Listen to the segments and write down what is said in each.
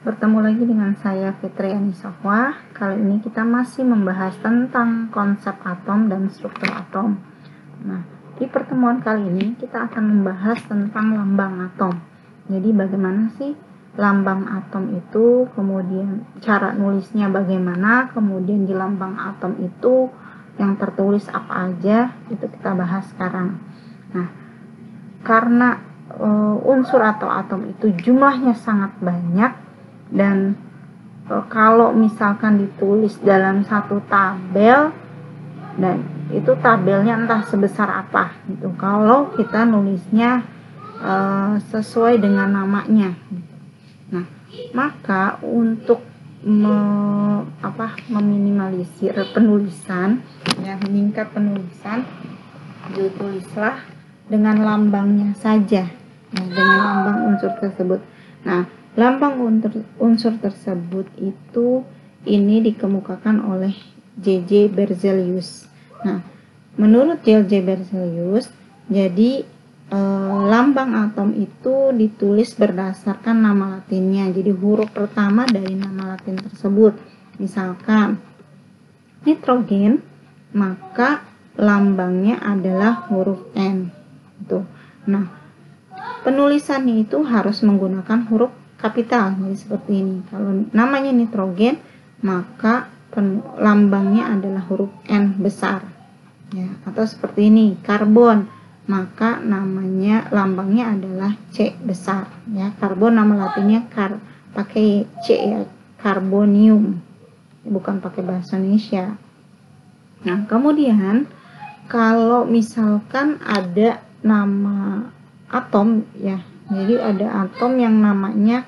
Bertemu lagi dengan saya Fitri Anisahwa. Kali ini kita masih membahas tentang konsep atom dan struktur atom. Nah, di pertemuan kali ini kita akan membahas tentang lambang atom. Jadi bagaimana sih lambang atom itu, kemudian cara nulisnya bagaimana, kemudian di lambang atom itu yang tertulis apa aja, itu kita bahas sekarang. Nah, karena unsur atau atom itu jumlahnya sangat banyak, dan kalau misalkan ditulis dalam satu tabel, dan itu tabelnya entah sebesar apa gitu, kalau kita nulisnya sesuai dengan namanya. Nah, maka untuk meminimalisir penulisan, ya, meningkat penulisan, ditulislah dengan lambangnya saja, ya, dengan lambang unsur tersebut. Nah, lambang unsur tersebut itu ini dikemukakan oleh J.J. Berzelius. Nah, menurut J.J. Berzelius, jadi lambang atom itu ditulis berdasarkan nama latinnya. Jadi huruf pertama dari nama latin tersebut. Misalkan nitrogen, maka lambangnya adalah huruf N. Tuh. Nah, penulisannya itu harus menggunakan huruf kapital, jadi seperti ini. Kalau namanya nitrogen, maka lambangnya adalah huruf N besar, ya. Atau seperti ini, karbon, maka lambangnya adalah C besar, ya. Karbon nama latinnya pakai C, ya, carbonium, bukan pakai bahasa Indonesia. Nah, kemudian kalau misalkan ada nama atom, ya, jadi ada atom yang namanya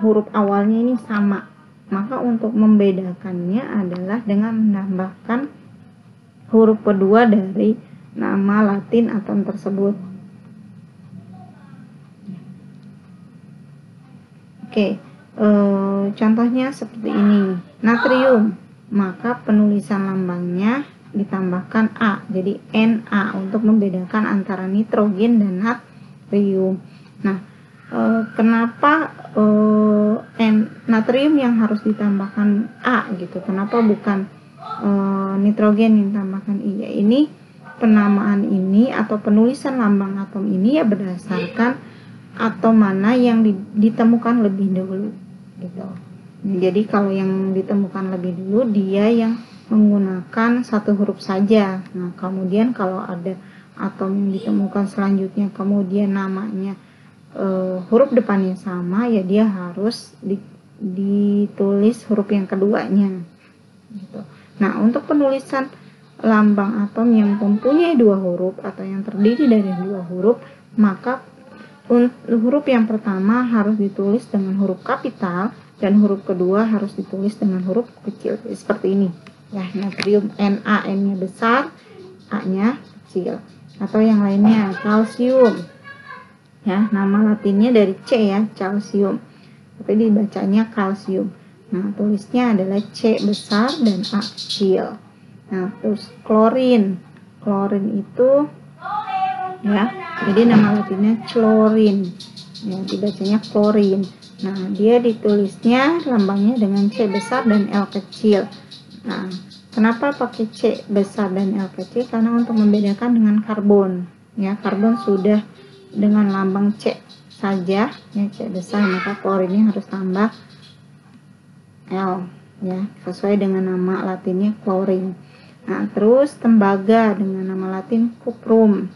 huruf awalnya ini sama, maka untuk membedakannya adalah dengan menambahkan huruf kedua dari nama latin atom tersebut. Oke, contohnya seperti ini, natrium, maka penulisan lambangnya ditambahkan A, jadi Na, untuk membedakan antara nitrogen dan natrium. Nah, kenapa natrium yang harus ditambahkan A gitu, kenapa bukan nitrogen yang ditambahkan I? Ya, ini penamaan ini atau penulisan lambang atom ini ya berdasarkan atom mana yang ditemukan lebih dulu gitu. Jadi kalau yang ditemukan lebih dulu dia yang menggunakan satu huruf saja. Nah, kemudian kalau ada atom yang ditemukan selanjutnya kemudian namanya huruf depannya sama, ya dia harus ditulis huruf yang keduanya gitu. Nah, untuk penulisan lambang atom yang mempunyai dua huruf atau yang terdiri dari dua huruf, maka huruf yang pertama harus ditulis dengan huruf kapital dan huruf kedua harus ditulis dengan huruf kecil, seperti ini. Ya, natrium Na, N-nya besar, A-nya kecil. Atau yang lainnya, kalsium. Ya, nama latinnya dari C, ya, calcium. Tapi dibacanya kalsium. Nah, tulisnya adalah C besar dan A kecil. Nah, terus klorin. Klorin itu, ya, jadi nama latinnya chlorin. Ya, dibacanya klorin. Nah, dia ditulisnya lambangnya dengan C besar dan L kecil. Nah, kenapa pakai C besar dan L kecil? Karena untuk membedakan dengan karbon, ya, karbon sudah dengan lambang C saja, ya, C besar, maka klorinnya harus tambah L, ya, sesuai dengan nama latinnya klorin. Nah, terus tembaga dengan nama latin cuprum,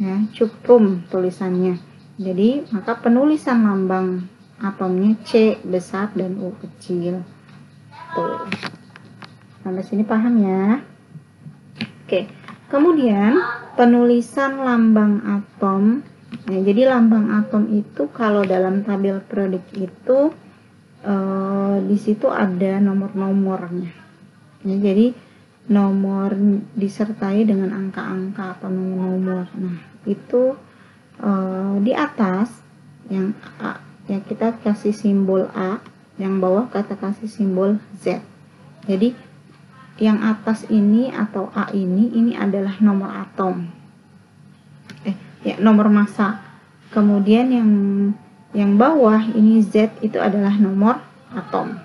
ya, cuprum tulisannya. Jadi maka penulisan lambang atomnya C besar dan U kecil. Tuh. Sampai sini paham, ya? Oke. Kemudian penulisan lambang atom. Nah, jadi lambang atom itu kalau dalam tabel periodik itu di situ ada nomor-nomornya. Ya, jadi nomor disertai dengan angka-angka atau nomor-nomor. Nah, itu di atas yang A, ya, kita kasih simbol A, yang bawah kita kasih simbol Z. Jadi yang atas ini atau A ini adalah nomor atom, nomor massa. Kemudian yang yang bawah ini Z itu adalah nomor atom.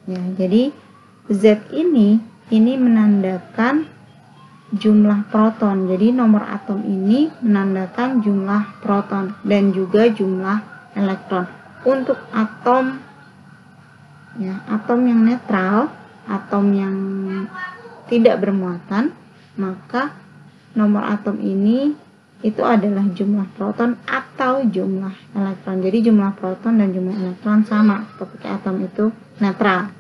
Ya, jadi Z ini menandakan jumlah proton. Jadi nomor atom ini menandakan jumlah proton dan juga jumlah elektron. Untuk atom ya, atom yang netral, atom yang tidak bermuatan, maka nomor atom ini itu adalah jumlah proton atau jumlah elektron. Jadi jumlah proton dan jumlah elektron sama ketika atom itu netral.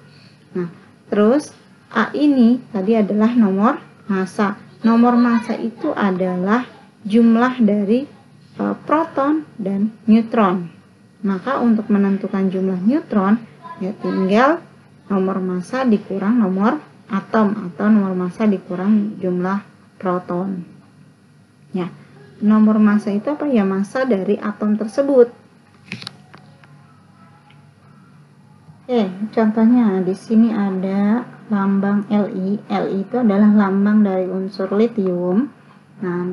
Nah, terus A ini tadi adalah nomor massa. Nomor massa itu adalah jumlah dari proton dan neutron. Maka untuk menentukan jumlah neutron, ya tinggal nomor massa dikurang nomor atom atau nomor massa dikurang jumlah proton. Ya, nomor massa itu apa ya? Massa dari atom tersebut. Oke, contohnya di sini ada lambang Li. Li itu adalah lambang dari unsur litium. Nah,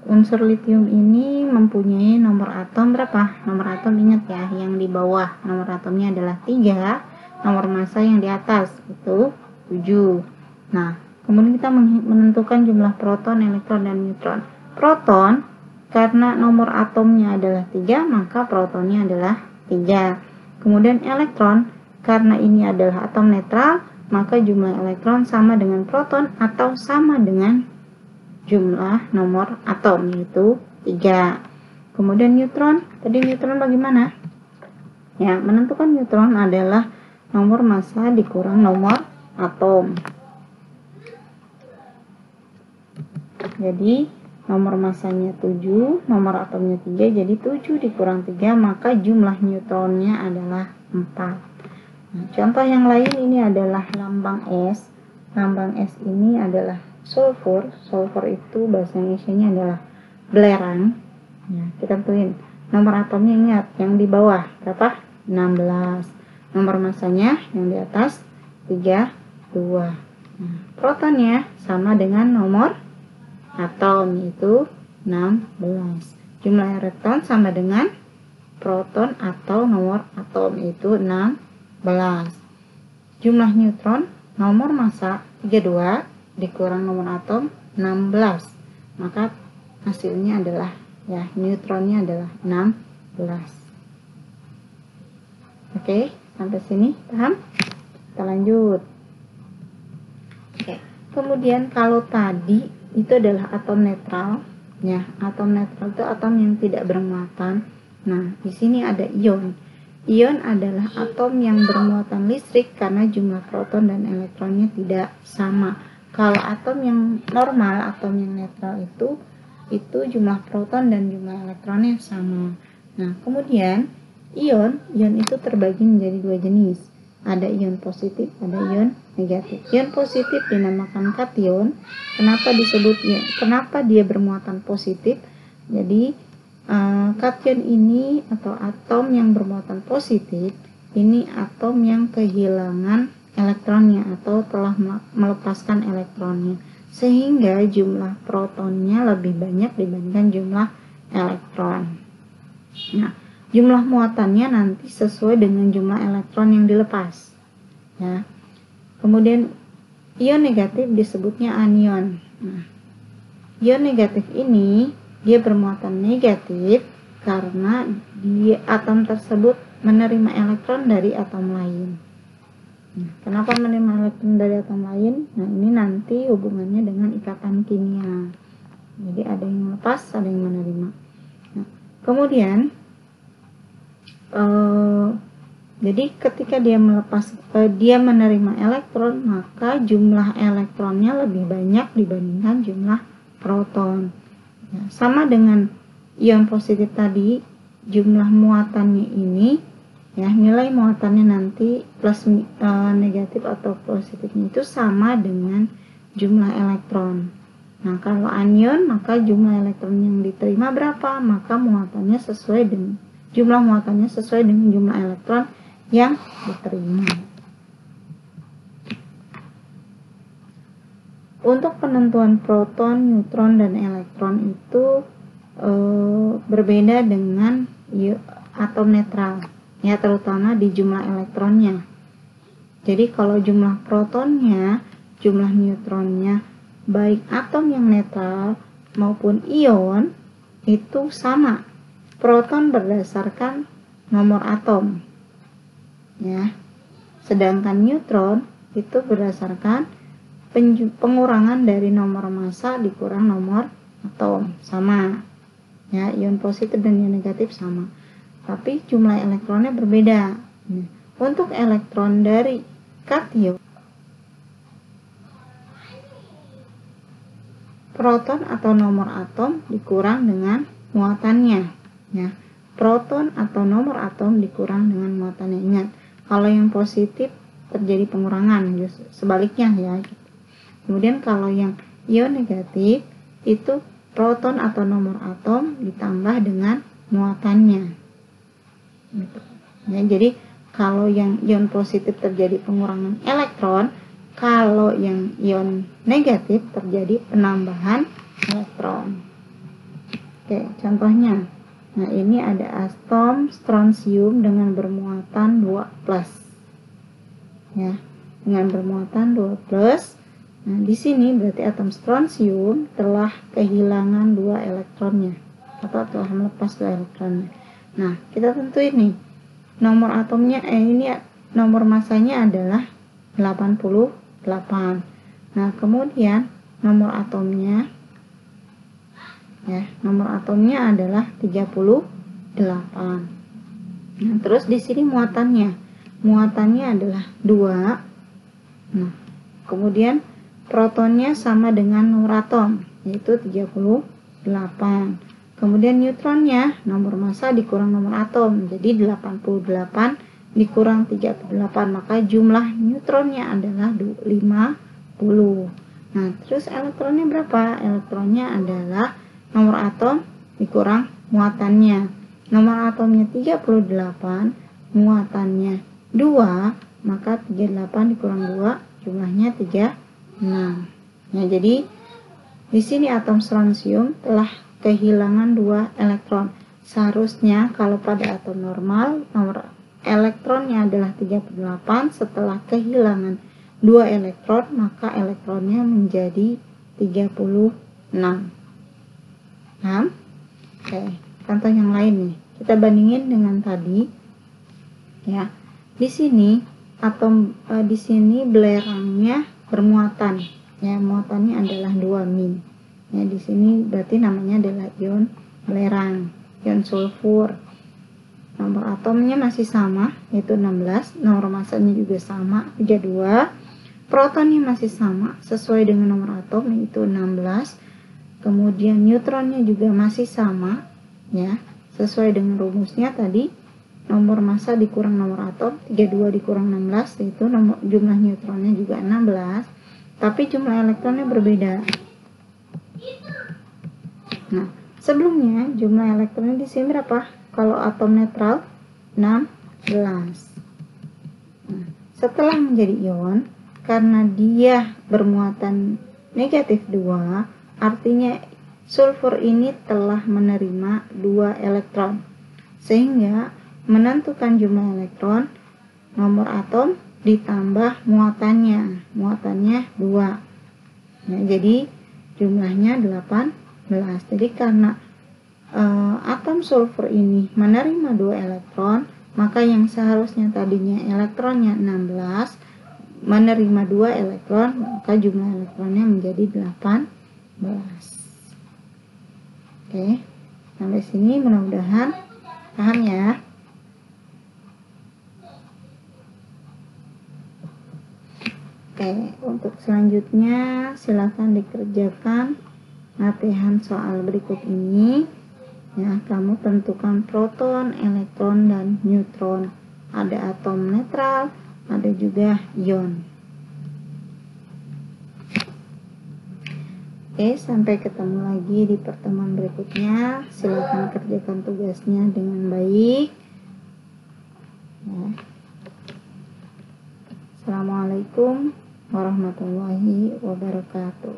unsur litium ini mempunyai nomor atom berapa? Nomor atom ingat ya, yang di bawah nomor atomnya adalah 3, nomor massa yang di atas itu 7. Nah, kemudian kita menentukan jumlah proton, elektron, dan neutron. Proton, karena nomor atomnya adalah 3, maka protonnya adalah 3. Kemudian elektron, karena ini adalah atom netral, maka jumlah elektron sama dengan proton atau sama dengan jumlah nomor atom, yaitu 3. Kemudian neutron, tadi neutron bagaimana? Ya, menentukan neutron adalah nomor massa dikurang nomor atom. Jadi nomor massanya 7, nomor atomnya 3, jadi 7 dikurang 3, maka jumlah neutronnya adalah 4. Nah, contoh yang lain ini adalah lambang S. Lambang S ini adalah sulfur. Sulfur itu bahasa Indonesianya adalah belerang. Ya, kita tentuin. Nomor atomnya ingat, yang di bawah berapa? 16. Nomor massanya yang di atas 32. Nah, protonnya sama dengan nomor atom, yaitu 16. Jumlah elektron sama dengan proton atau nomor atom, yaitu 16. Jumlah neutron, nomor massa 32 dikurang nomor atom 16. Maka hasilnya adalah ya, neutronnya adalah 16. Oke, sampai sini paham? Kita lanjut. Oke. Kemudian kalau tadi itu adalah atom netral, ya, atom netral itu atom yang tidak bermuatan. Nah, di sini ada ion. Ion adalah atom yang bermuatan listrik karena jumlah proton dan elektronnya tidak sama. Kalau atom yang normal, atom yang netral itu jumlah proton dan jumlah elektronnya sama. Nah, kemudian ion itu terbagi menjadi dua jenis. Ada ion positif, ada ion negatif. Ion positif dinamakan kation. Kenapa disebut ion? Kenapa dia bermuatan positif? Jadi kation ini atau atom yang bermuatan positif ini atom yang kehilangan elektronnya atau telah melepaskan elektronnya, sehingga jumlah protonnya lebih banyak dibandingkan jumlah elektron. Nah, jumlah muatannya nanti sesuai dengan jumlah elektron yang dilepas. Ya. Kemudian ion negatif disebutnya anion. Nah, ion negatif ini dia bermuatan negatif karena atom tersebut menerima elektron dari atom lain. Nah, kenapa menerima elektron dari atom lain? Nah, ini nanti hubungannya dengan ikatan kimia. Jadi ada yang melepas, ada yang menerima. Nah, kemudian jadi ketika dia menerima elektron, maka jumlah elektronnya lebih banyak dibandingkan jumlah proton. Ya, sama dengan ion positif tadi, jumlah muatannya ini, ya, nilai muatannya nanti plus negatif atau positifnya itu sama dengan jumlah elektron. Nah, kalau anion, maka jumlah elektron yang diterima berapa, maka muatannya sesuai dengan jumlah muatannya sesuai dengan jumlah elektron yang diterima. Untuk penentuan proton, neutron, dan elektron itu berbeda dengan atom netral, ya, terutama di jumlah elektronnya. Jadi kalau jumlah protonnya, jumlah neutronnya, baik atom yang netral maupun ion itu sama. Proton berdasarkan nomor atom, ya. Sedangkan neutron itu berdasarkan pengurangan dari nomor massa dikurang nomor atom, sama. Ya, ion positif dan ion negatif sama. Tapi jumlah elektronnya berbeda. Nah, untuk elektron dari kation, proton atau nomor atom dikurang dengan muatannya. Ya, proton atau nomor atom dikurang dengan muatannya. Ingat, kalau yang positif terjadi pengurangan, sebaliknya ya. Kemudian kalau yang ion negatif itu proton atau nomor atom ditambah dengan muatannya. Gitu. Ya, jadi kalau yang ion positif terjadi pengurangan elektron, kalau yang ion negatif terjadi penambahan elektron. Oke, contohnya. Nah, ini ada atom strontium dengan bermuatan 2+. Ya, dengan bermuatan 2+. Nah, di sini berarti atom strontium telah kehilangan 2 elektronnya atau telah melepas 2 elektronnya. Nah, kita tentuin nih. Nomor atomnya ini nomor masanya adalah 88. Nah, kemudian nomor atomnya, ya, nomor atomnya adalah 38. Nah, terus di sini muatannya adalah 2. Nah, kemudian protonnya sama dengan nomor atom, yaitu 38. Kemudian neutronnya nomor massa dikurang nomor atom, jadi 88 dikurang 38, maka jumlah neutronnya adalah 50. Nah, terus elektronnya berapa? Elektronnya adalah nomor atom dikurang muatannya. Nomor atomnya 38, muatannya 2, maka 38 dikurang 2, jumlahnya 36. Nah, jadi di sini atom strontium telah kehilangan 2 elektron. Seharusnya kalau pada atom normal, nomor elektronnya adalah 38, setelah kehilangan 2 elektron, maka elektronnya menjadi 36. Paham? Oke, contoh yang lain nih. Kita bandingin dengan tadi. Ya. Di sini di sini belerangnya bermuatan. Ya, muatannya adalah 2 min. Ya, di sini berarti namanya adalah ion belerang, ion sulfur. Nomor atomnya masih sama, yaitu 16. Nomor masanya juga sama, 32. Protonnya masih sama, sesuai dengan nomor atom, yaitu 16. Kemudian neutronnya juga masih sama, ya, sesuai dengan rumusnya tadi, nomor massa dikurang nomor atom, 32 dikurang 16, yaitu jumlah neutronnya juga 16, tapi jumlah elektronnya berbeda. Nah, sebelumnya jumlah elektronnya di sini berapa? Kalau atom netral 16. Nah, setelah menjadi ion, karena dia bermuatan negatif 2, artinya sulfur ini telah menerima 2 elektron. Sehingga menentukan jumlah elektron, nomor atom ditambah muatannya. Muatannya 2. Nah, jadi jumlahnya 18. Jadi karena atom sulfur ini menerima 2 elektron, maka yang seharusnya tadinya elektronnya 16 menerima 2 elektron, maka jumlah elektronnya menjadi 18. Oke, sampai sini mudah-mudahan paham ya. Oke, untuk selanjutnya silakan dikerjakan latihan soal berikut ini. Ya, kamu tentukan proton, elektron, dan neutron. Ada atom netral, ada juga ion. Oke, sampai ketemu lagi di pertemuan berikutnya. Silakan kerjakan tugasnya dengan baik. Ya. Assalamualaikum warahmatullahi wabarakatuh.